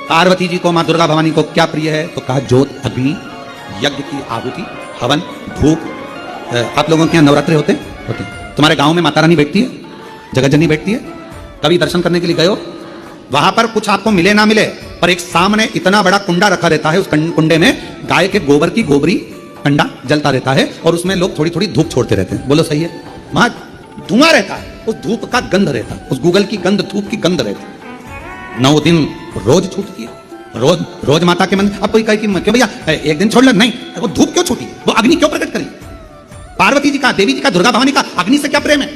पार्वती जी को, माँ दुर्गा भवानी को क्या प्रिय है? तो कहा ज्योत, अग्नि, यज्ञ की आहुति, हवन, धूप। आप लोगों के यहाँ नवरात्रे होते हैं? तुम्हारे गांव में माता रानी बैठती है, जगत जननी बैठती है? कभी दर्शन करने के लिए गए हो? वहां पर कुछ आपको मिले ना मिले, पर एक सामने इतना बड़ा कुंडा रखा रहता है, उस कुंडे में गाय के गोबर की गोबरी कंडा जलता रहता है और उसमें लोग थोड़ी थोड़ी धूप छोड़ते रहते हैं। बोलो सही है? वहां धुआं रहता है, उस धूप का गंध रहता है, उस गूगल की गंध, धूप की गंध रहती है। 9 दिन रोज छूटती है, रोज रोज माता के मंदिर। अब कोई कहे कि क्यों भैया एक दिन छोड़ ले? नहीं, वो धूप क्यों छूटी? वो अग्नि क्यों प्रकट करी? पार्वती जी का, देवी जी का, दुर्गा भवानी का अग्नि से क्या प्रेम है?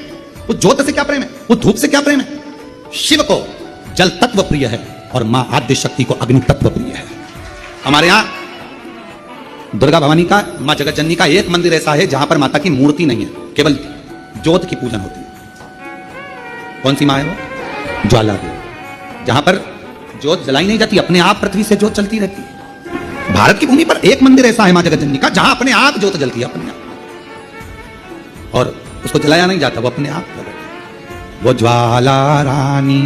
वो ज्योत से क्या प्रेम है? वो धूप से क्या प्रेम है? शिव को जल तत्व प्रिय है और मां आद्य शक्ति को अग्नि तत्व प्रिय है। हमारे यहां दुर्गा भवानी का, मां जगत जननी का एक मंदिर ऐसा है जहां पर माता की मूर्ति नहीं है, केवल ज्योत की पूजन होती है। कौन सी मां है वो? ज्वाला देवी। जहां पर ज्योत जलाई नहीं जाती, अपने आप पृथ्वी से ज्योत चलती रहती है। भारत की भूमि पर एक मंदिर ऐसा है मां जगत जननी का जहां अपने आप ज्योत जलती है, अपने आप, और उसको जलाया नहीं जाता, वो अपने आप प्रकट। वो ज्वाला रानी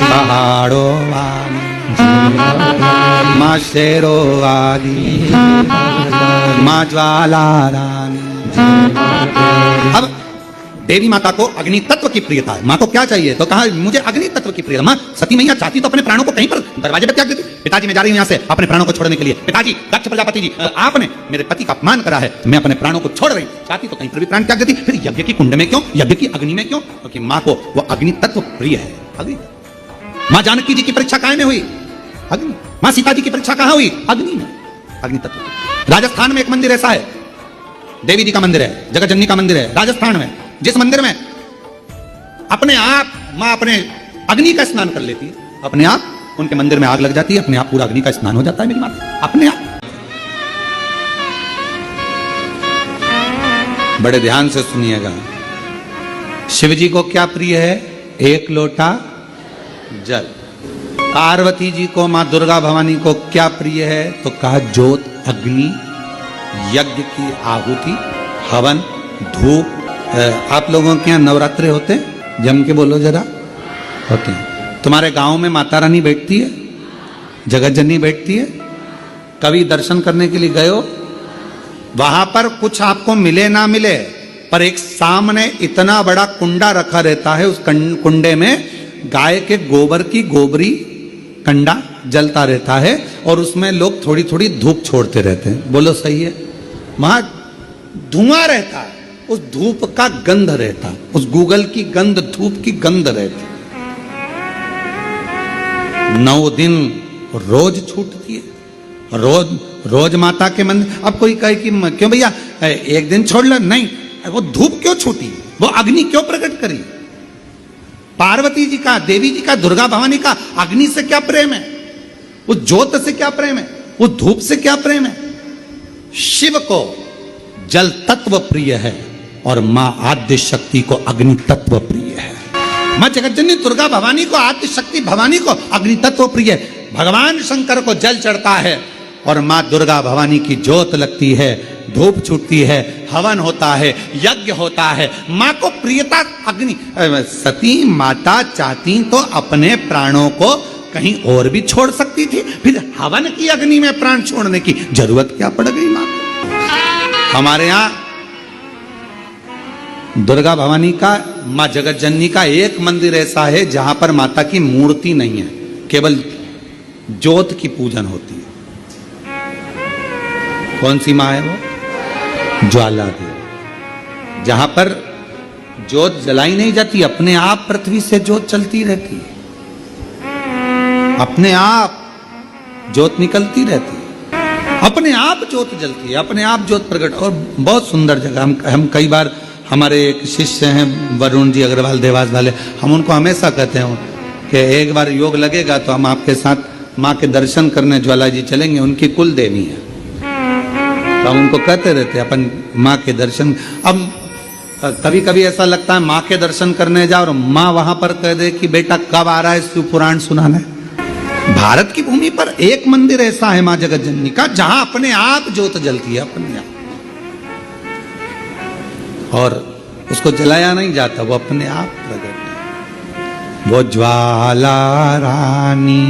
पहाड़ों वाली, मां शेरों वाली, मां ज्वाला रानी। अब देवी माता को अग्नि तत्व की प्रियता है। माँ को क्या चाहिए? तो कहा मुझे अग्नि तत्व की प्रियता। माँ सती मैया चाहती तो अपने प्राणों को कहीं पर दरवाजे पर त्याग देती। पिताजी मैं जा रही हूँ यहाँ से अपने प्राणों को छोड़ने के लिए। पिताजी, दक्ष प्रजापति जी, आपने मेरे पति का अपमान करा है, मैं अपने प्राणों को छोड़ रही हूँ। चाहती तो कहीं पर भी प्राण त्याग देती। फिर यज्ञ की कुंड में क्यों? यज्ञ की अग्नि में क्यों? क्योंकि माँ को वो अग्नि तत्व प्रिय है। अग्नि। माँ जानकी जी की परीक्षा काय में हुई? अग्नि। माँ सीता जी की परीक्षा कहाँ हुई? अग्नि में, अग्नि तत्व। राजस्थान में एक मंदिर ऐसा है, देवी जी का मंदिर है, जगत जननी का मंदिर है राजस्थान में, जिस मंदिर में अपने आप मां अपने अग्नि का स्नान कर लेती है, अपने आप उनके मंदिर में आग लग जाती है, अपने आप पूरा अग्नि का स्नान हो जाता है मेरी माता, अपने आप। बड़े ध्यान से सुनिएगा, शिव जी को क्या प्रिय है? एक लोटा जल। पार्वती जी को, मां दुर्गा भवानी को क्या प्रिय है? तो कहा ज्योत, अग्नि, यज्ञ की आहुति, हवन, धूप। आप लोगों के यहाँ नवरात्रे होते हैं? जम के बोलो जरा। होते हैं। तुम्हारे गांव में माता रानी बैठती है, जगत जननी बैठती है? कभी दर्शन करने के लिए गए हो? वहां पर कुछ आपको मिले ना मिले, पर एक सामने इतना बड़ा कुंडा रखा रहता है, उस कुंडे में गाय के गोबर की गोबरी कंडा जलता रहता है और उसमें लोग थोड़ी थोड़ी धूप छोड़ते रहते हैं। बोलो सही है? वहां धुआं रहता है, उस धूप का गंध रहता, उस गूगल की गंध, धूप की गंध रहती। 9 दिन रोज छूटती है, रोज रोज माता के मंदिर। अब कोई कहे कि क्यों भैया एक दिन छोड़ ले? नहीं, वो धूप क्यों छूटी? वो अग्नि क्यों प्रकट करी? पार्वती जी का, देवी जी का, दुर्गा भवानी का अग्नि से क्या प्रेम है? वो ज्योत से क्या प्रेम है? वो धूप से क्या प्रेम है? शिव को जल तत्व प्रिय है और मां आद्य शक्ति को अग्नि तत्व प्रिय है। मां जगत जननी दुर्गा भवानी को, आद्य शक्ति भवानी को अग्नि तत्व प्रिय है। भगवान शंकर को जल चढ़ता है और मां दुर्गा भवानी की ज्योत लगती है, धूप छूटती है, हवन होता है, यज्ञ होता है। मां को प्रियता अग्नि। सती माता चाहती तो अपने प्राणों को कहीं और भी छोड़ सकती थी, फिर हवन की अग्नि में प्राण छोड़ने की जरूरत क्या पड़ गई मां को? हमारे यहां दुर्गा भवानी का, मां जगत जननी का एक मंदिर ऐसा है जहां पर माता की मूर्ति नहीं है, केवल ज्योत की पूजन होती है। कौन सी मां है वो? ज्वाला देवी। जहां पर ज्योत जलाई नहीं जाती, अपने आप पृथ्वी से ज्योत चलती रहती है, अपने आप ज्योत निकलती रहती है, अपने आप ज्योत जलती है, अपने आप ज्योत प्रकट। और बहुत सुंदर जगह। हम कई बार, हमारे एक शिष्य हैं वरुण जी अग्रवाल देवास वाले, हम उनको हमेशा कहते हैं कि एक बार योग लगेगा तो हम आपके साथ माँ के दर्शन करने ज्वाला जी चलेंगे, उनकी कुल देवी है। तो हम उनको कहते रहते हैं अपन माँ के दर्शन। अब कभी कभी ऐसा लगता है माँ के दर्शन करने जाओ और माँ वहां पर कह दे कि बेटा कब आ रहा है शिव पुराण सुनाने। भारत की भूमि पर एक मंदिर ऐसा है माँ जगत जननी का जहां अपने आप ज्योत जलती है, अपने आप, और उसको जलाया नहीं जाता, वो अपने आप प्रकट है। वो ज्वाला रानी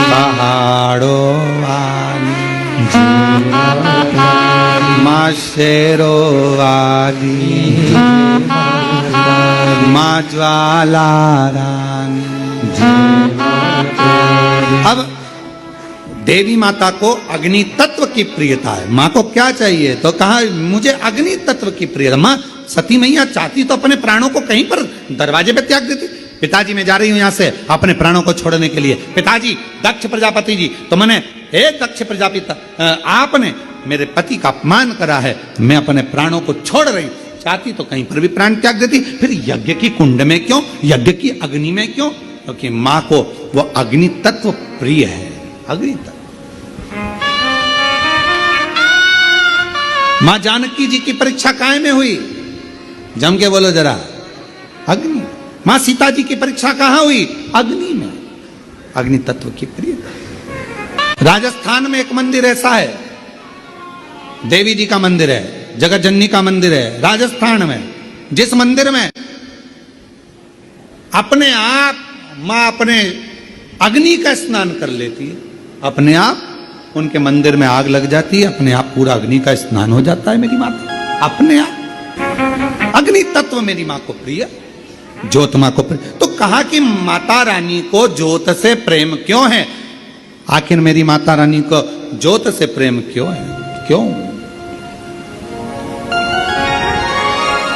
पहाड़ों वाली माँ शेरो वाली माँ ज्वाला रानी। अब देवी माता को अग्नि तत्व की प्रियता है। माँ को क्या चाहिए? तो कहा मुझे अग्नि तत्व की प्रियता। माँ सती मैया चाहती तो अपने प्राणों को कहीं पर दरवाजे पे त्याग देती। पिताजी मैं जा रही हूं यहां से अपने प्राणों को छोड़ने के लिए। पिताजी दक्ष प्रजापति जी, तो मैंने हे दक्ष प्रजापति आपने मेरे पति का अपमान करा है, मैं अपने प्राणों को छोड़ रही। चाहती तो कहीं पर भी प्राण त्याग देती। फिर यज्ञ की कुंड में क्यों, यज्ञ की अग्नि में क्यों? क्योंकि माँ को वो अग्नि तत्व प्रिय है। अग्नि तत्व। मां जानकी जी की परीक्षा काय में हुई? जम के बोलो जरा। अग्नि। मां सीता जी की परीक्षा कहां हुई? अग्नि में। अग्नि तत्व की प्रियता। राजस्थान में एक मंदिर ऐसा है, देवी जी का मंदिर है, जगत जननी का मंदिर है राजस्थान में, जिस मंदिर में अपने आप मां अपने अग्नि का स्नान कर लेती है। अपने आप उनके मंदिर में आग लग जाती है, अपने आप पूरा अग्नि का स्नान हो जाता है मेरी माता। अपने आप अग्नि तत्व मेरी मां को प्रिय, ज्योत मां को प्रिय। तो कहा कि माता रानी को ज्योत से प्रेम क्यों है? आखिर मेरी माता रानी को ज्योत से प्रेम क्यों है? क्यों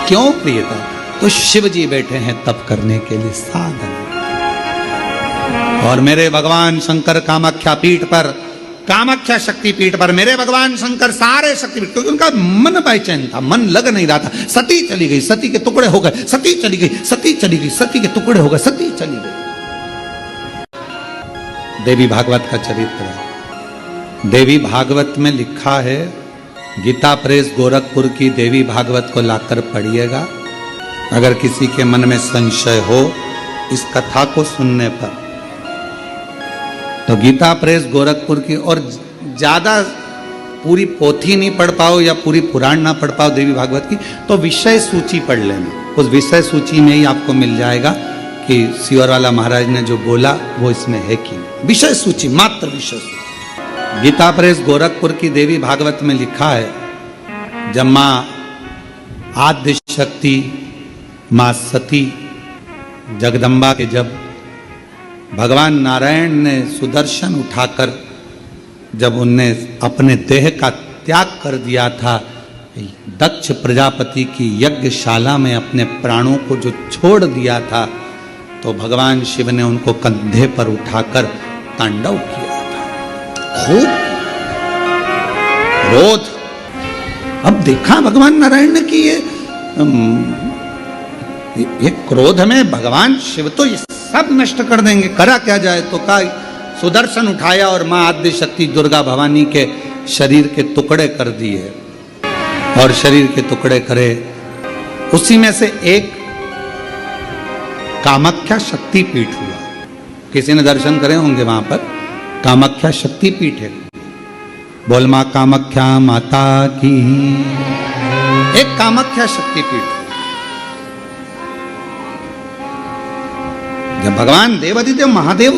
क्यों प्रियता? तो शिव जी बैठे हैं तप करने के लिए साधन। और मेरे भगवान शंकर कामाख्या पीठ पर, कामाख्या शक्ति पीठ पर मेरे भगवान शंकर सारे शक्तिपीठ, क्योंकि उनका मन बेचैन था, मन लग नहीं रहा था। सती चली गई, सती के टुकड़े हो गए, सती चली गई, सती चली गई, सती के टुकड़े हो गए, सती चली गई। देवी भागवत का चरित्र है। देवी भागवत में लिखा है, गीता प्रेस गोरखपुर की देवी भागवत को लाकर पढ़िएगा। अगर किसी के मन में संशय हो इस कथा को सुनने पर, तो गीता प्रेस गोरखपुर की, और ज्यादा पूरी पोथी नहीं पढ़ पाओ या पूरी पुराण ना पढ़ पाओ देवी भागवत की, तो विषय सूची पढ़ लेना। उस विषय सूची में ही आपको मिल जाएगा कि सिवरवाला महाराज ने जो बोला वो इसमें है कि नहीं। विषय सूची, मात्र विषय सूची। गीता प्रेस गोरखपुर की देवी भागवत में लिखा है, जब मां आद्य शक्ति मां सती जगदम्बा के जब भगवान नारायण ने सुदर्शन उठाकर जब उनने अपने देह का त्याग कर दिया था, दक्ष प्रजापति की यज्ञशाला में अपने प्राणों को जो छोड़ दिया था, तो भगवान शिव ने उनको कंधे पर उठाकर तांडव किया था, खूब क्रोध। अब देखा भगवान नारायण ने कि ये क्रोध में भगवान शिव तो ये सब नष्ट कर देंगे, करा क्या जाए? तो कहा सुदर्शन उठाया और मां आद्य शक्ति दुर्गा भवानी के शरीर के टुकड़े कर दिए, और शरीर के टुकड़े करे। उसी में से एक कामाख्या शक्ति पीठ हुआ। किसी ने दर्शन करे होंगे वहां पर, कामाख्या शक्ति पीठ है। बोल मां कामाख्या माता की। एक कामाख्या शक्ति पीठ। जब भगवान देवाधिदेव महादेव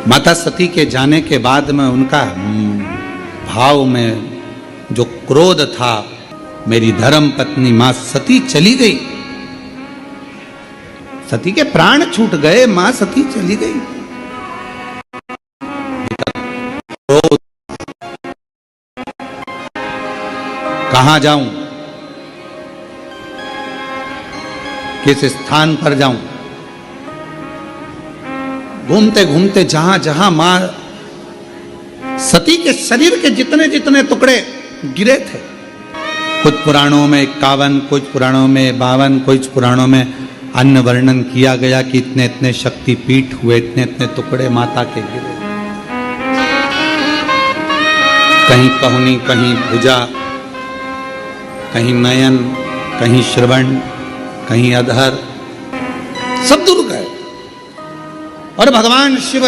माता सती के जाने के बाद में उनका भाव में जो क्रोध था, मेरी धर्म पत्नी मां सती चली गई, सती के प्राण छूट गए, मां सती चली गई। क्रोध, कहां जाऊं, किस स्थान पर जाऊं? घूमते घूमते जहां जहां मां सती के शरीर के जितने जितने टुकड़े गिरे थे, कुछ पुराणों में 51, कुछ पुराणों में 52, कुछ पुराणों में अन्य वर्णन किया गया कि इतने इतने शक्तिपीठ हुए, इतने इतने टुकड़े माता के गिरे। कहीं कहुनी, कहीं भुजा, कहीं नयन, कहीं श्रवण, कहीं अधर, सब दूर गए। और भगवान शिव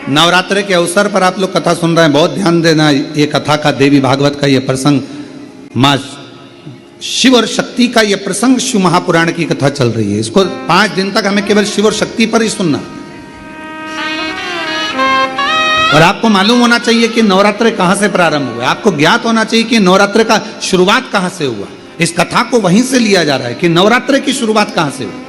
नवरात्र के अवसर पर आप लोग कथा सुन रहे हैं, बहुत ध्यान देना। ये कथा का, देवी भागवत का ये प्रसंग माँ शिव और शक्ति का यह प्रसंग शिव महापुराण की कथा चल रही है। इसको 5 दिन तक हमें केवल शिव और शक्ति पर ही सुनना। और आपको मालूम होना चाहिए कि नवरात्र कहां से प्रारंभ हुआ। आपको ज्ञात होना चाहिए कि नवरात्र का शुरुआत कहां से हुआ। इस कथा को वहीं से लिया जा रहा है कि नवरात्र की शुरुआत कहां से हुई।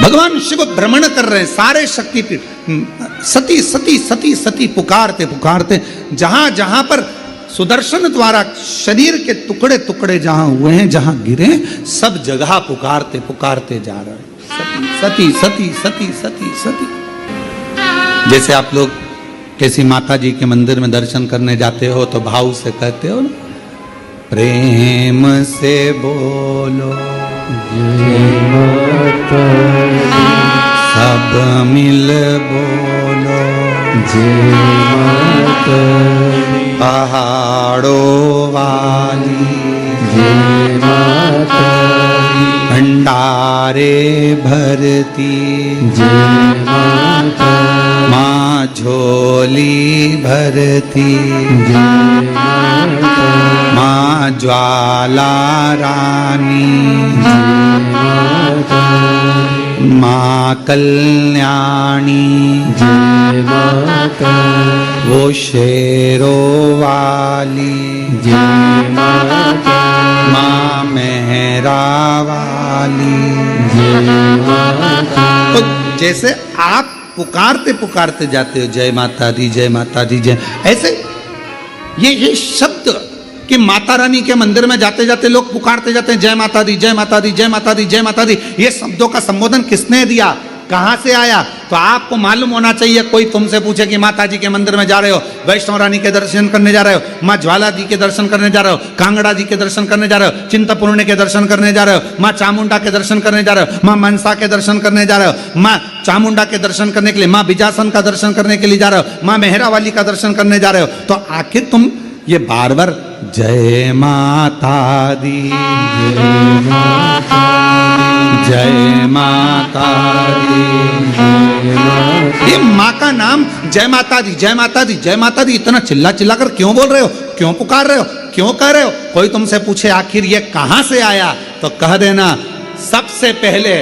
भगवान शिव भ्रमण कर रहे हैं सारे शक्तिपीठ, सती सती सती सती पुकारते पुकारते जहां जहां पर सुदर्शन द्वारा शरीर के टुकड़े टुकड़े जहां हुए हैं, जहां गिरे, सब जगह पुकारते पुकारते जा रहे हैं सती सती सती सती सती। जैसे आप लोग किसी माता जी के मंदिर में दर्शन करने जाते हो तो भाव से कहते हो ना, प्रेम से बोलो सब मिल बोलो पहाड़ों वाली भंडारे भरती माँ झोली भरती माँ ज्वाला रानी माँ कल्याणी वो शेरों वाली माँ मेहरा वाली। तो जैसे आप पुकारते पुकारते जाते हो जय माता दी जय माता दी जय, ऐसे ये शब्द कि माता रानी के मंदिर में जाते जाते लोग पुकारते जाते हैं जय माता दी जय माता दी जय माता दी जय माता दी। ये शब्दों का संबोधन किसने दिया, कहां से आया? तो आपको मालूम होना चाहिए। कोई तुमसे पूछे कि माता जी के मंदिर में जा रहे हो, वैष्णव रानी के दर्शन करने जा रहे हो, माँ ज्वाला जी के दर्शन करने जा रहे हो, कांगड़ा जी के दर्शन करने जा रहे हो, चिंतपूर्णी के दर्शन करने जा रहे हो, माँ चामुंडा के दर्शन करने जा रहे हो, माँ मनसा के दर्शन करने जा रहे हो, माँ चामुंडा के दर्शन करने के लिए, माँ बिजासन का दर्शन करने के लिए जा रहे हो, माँ मेहरा वाली का दर्शन करने जा रहे हो, तो आखिर तुम ये बार बार जय माता दी जय माता दी, ये माँ का नाम जय माता दी जय माता दी जय माता दी इतना चिल्ला चिल्ला कर क्यों बोल रहे हो, क्यों पुकार रहे हो, क्यों कह रहे हो? कोई तुमसे पूछे आखिर ये कहां से आया, तो कह देना सबसे पहले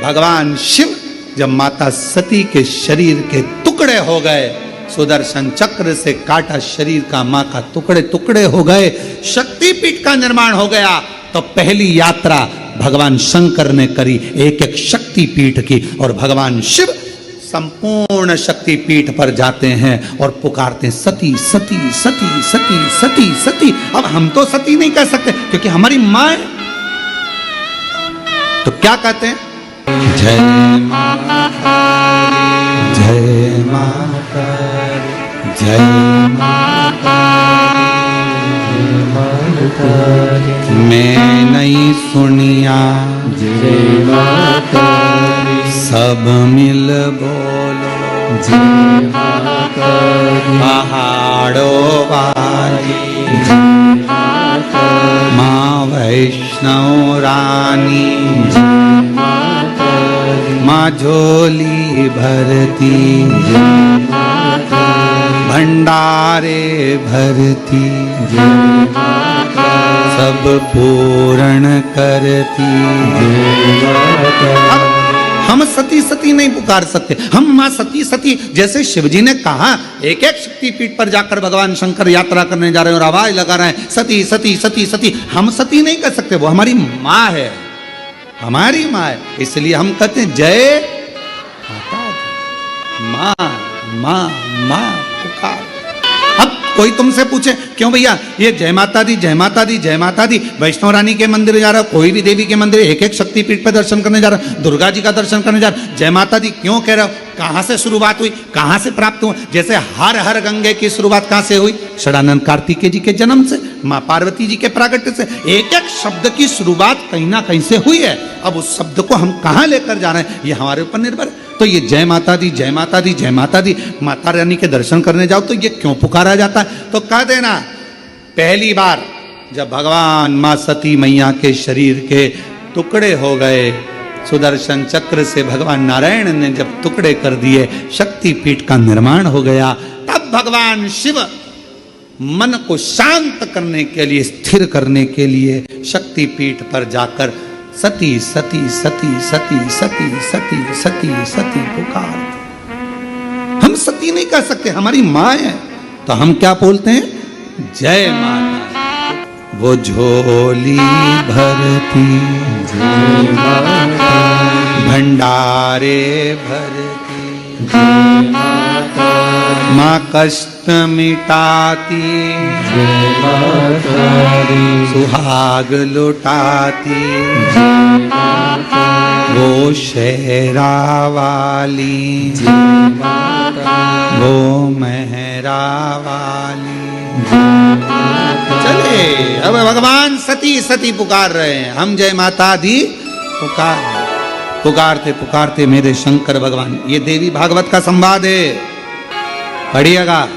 भगवान शिव जब माता सती के शरीर के टुकड़े हो गए, सुदर्शन चक्र से काटा शरीर का मां का टुकड़े टुकड़े हो गए, शक्तिपीठ का निर्माण हो गया, तो पहली यात्रा भगवान शंकर ने करी एक एक शक्तिपीठ की। और भगवान शिव संपूर्ण शक्तिपीठ पर जाते हैं और पुकारते हैं सती सती सती सती सती सती। अब हम तो सती नहीं कह सकते क्योंकि हमारी मां है, तो क्या कहते हैं? जय माता जय माता जय माता मैं नहीं सुनिया जय माता सब मिल बोलो जय माता पहाड़ों वाली जय माता माँ वैष्णव रानी जय माता माँ झोली भरती जय माता भंडारे भरती जय माता सब पूर्ण करती जय माता। हम सती सती नहीं पुकार सकते, हम मां सती सती जैसे शिवजी ने कहा एक एक शक्तिपीठ पर जाकर भगवान शंकर यात्रा करने जा रहे हैं और आवाज लगा रहे हैं सती सती सती सती। हम सती नहीं कर सकते, वो हमारी मां है, हमारी मां है, इसलिए हम कहते हैं जय माता दी मां मां मां पुकार। अब कोई तुमसे पूछे क्यों भैया ये जय माता दी जय माता दी जय माता दी, वैष्णव रानी के मंदिर जा रहा हो, कोई भी देवी के मंदिर एक एक शक्तिपीठ पे दर्शन करने जा रहा हो, दुर्गा जी का दर्शन करने जा रहा हो, जय माता दी क्यों कह रहे हो? कहां से शुरुआत हुई, कहां से प्राप्त हुआ? जैसे हर हर गंगे की शुरुआत कहां से हुई? षडानंद कार्तिकेय जी के जन्म से, माँ पार्वती जी के प्रागट्य से। एक एक शब्द की शुरुआत कहीं ना कहीं से हुई है। अब उस शब्द को हम कहां लेकर जा रहे हैं ये हमारे ऊपर निर्भर है। तो ये जय माता दी जय माता दी जय माता दी, माता रानी के दर्शन करने जाओ तो ये क्यों पुकारा जाता है? तो कह देना पहली बार जब भगवान माँ सती मैया के शरीर के टुकड़े हो गए सुदर्शन चक्र से भगवान नारायण ने जब टुकड़े कर दिए, शक्तिपीठ का निर्माण हो गया। तब भगवान शिव मन को शांत करने के लिए, स्थिर करने के लिए शक्तिपीठ पर जाकर सती सती सती सती सती सती सती सती पुकार। हम सती नहीं कह सकते, हमारी माँ है, तो हम क्या बोलते हैं? जय माता। वो झोली भरती जय माता, भंडारे भरती जय माता, माँ कष्ट मिटाती जय माता दी, सुहाग लुटाती जय माता, वो शेरा वाली जय माता, वो मेहरा वाली। जय माता, चले अब भगवान सती सती पुकार रहे हैं, हम जय माता दी पुकारते पुकारते मेरे शंकर भगवान। ये देवी भागवत का संवाद है, पढ़िएगा।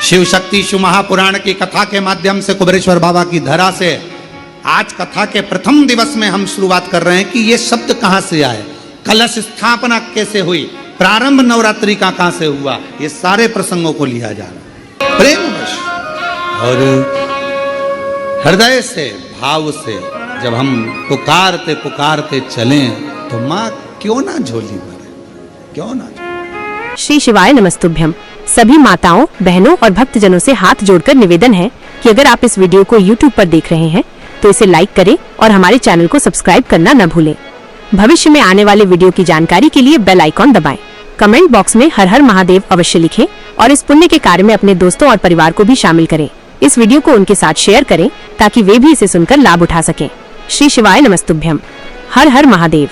शिव शक्ति शिव महापुराण की कथा के माध्यम से कुबेरेश्वर बाबा की धरा से आज कथा के प्रथम दिवस में हम शुरुआत कर रहे हैं कि ये शब्द कहां से आए, कलश स्थापना कैसे हुई, प्रारंभ नवरात्रि का कहां से हुआ, ये सारे प्रसंगों को लिया जा रहा है प्रेमवश और हृदय से, भाव से। जब हम पुकारते पुकारते चलें तो माँ क्यों ना झोली भरे, क्यों ना। श्री शिवाय नमस्तुभ्यम। सभी माताओं, बहनों और भक्तजनों से हाथ जोड़कर निवेदन है कि अगर आप इस वीडियो को YouTube पर देख रहे हैं तो इसे लाइक करें और हमारे चैनल को सब्सक्राइब करना न भूलें। भविष्य में आने वाले वीडियो की जानकारी के लिए बेल आइकॉन दबाएं। कमेंट बॉक्स में हर हर महादेव अवश्य लिखें और इस पुण्य के कार्य में अपने दोस्तों और परिवार को भी शामिल करें। इस वीडियो को उनके साथ शेयर करें ताकि वे भी इसे सुनकर लाभ उठा सकें। श्री शिवाय नमस्तुभ्यम। हर हर महादेव।